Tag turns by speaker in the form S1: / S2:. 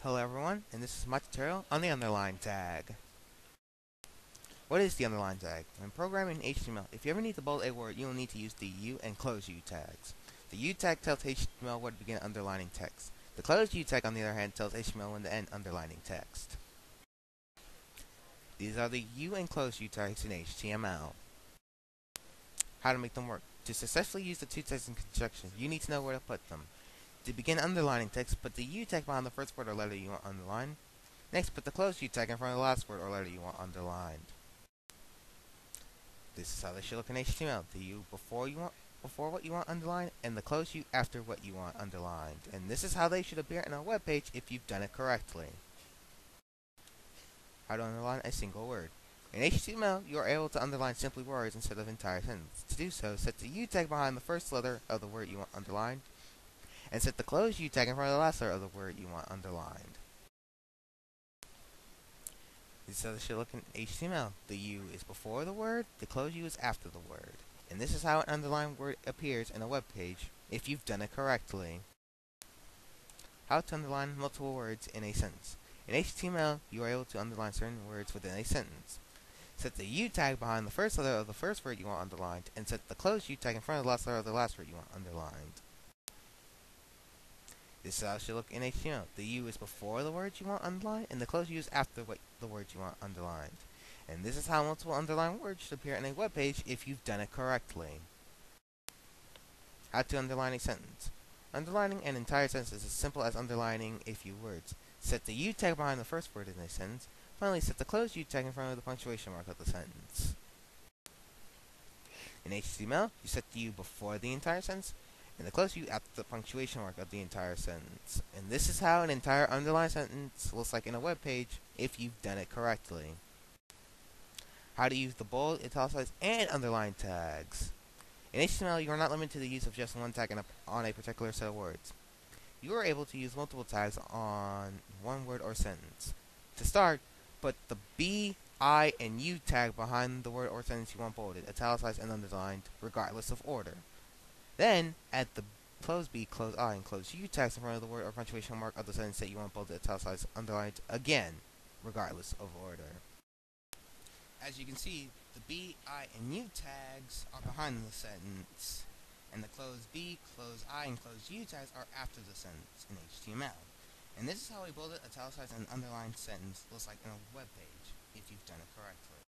S1: Hello everyone, and this is my tutorial on the underline tag. What is the underline tag? When programming HTML, if you ever need to bold a word, you will need to use the U and close U tags. The U tag tells HTML where to begin underlining text. The close U tag, on the other hand, tells HTML when to end underlining text. These are the U and close U tags in HTML. How to make them work. To successfully use the two tags in conjunction, you need to know where to put them. To begin underlining text, put the U tag behind the first word or letter you want underlined. Next, put the close U tag in front of the last word or letter you want underlined. This is how they should look in HTML. The U before what you want underlined, and the close U after what you want underlined. And this is how they should appear in a web page if you've done it correctly. How to underline a single word. In HTML, you are able to underline simply words instead of entire sentences. To do so, set the U tag behind the first letter of the word you want underlined, and set the close U tag in front of the last letter of the word you want underlined. This is how it should look in HTML. The U is before the word, the closed U is after the word. And this is how an underlined word appears in a web page if you've done it correctly. How to underline multiple words in a sentence. In HTML, you are able to underline certain words within a sentence. Set the U tag behind the first letter of the first word you want underlined, and set the closed U tag in front of the last letter of the last word you want underlined. This is how it should look in HTML. The U is before the words you want underlined, and the closed U is after the words you want underlined. And this is how multiple underlined words should appear in a web page if you've done it correctly. How to underline a sentence. Underlining an entire sentence is as simple as underlining a few words. Set the U tag behind the first word in a sentence. Finally, set the closed U tag in front of the punctuation mark of the sentence. In HTML, you set the U before the entire sentence, and the close U after the punctuation mark of the entire sentence. And this is how an entire underlined sentence looks like in a web page if you've done it correctly. How to use the bold, italicized, and underline tags. In HTML, you are not limited to the use of just one tag on a particular set of words. You are able to use multiple tags on one word or sentence. To start, put the B, I, and U tag behind the word or sentence you want bolded, italicized, and underlined, regardless of order. Then, add the close B, close I, and close U tags in front of the word or punctuation mark of the sentence that you want bolded, italicized, underlined again, regardless of order. As you can see, the B, I, and U tags are behind the sentence, and the close B, close I, and close U tags are after the sentence in HTML. And this is how a bolded, italicized, and underlined sentence looks like in a web page, if you've done it correctly.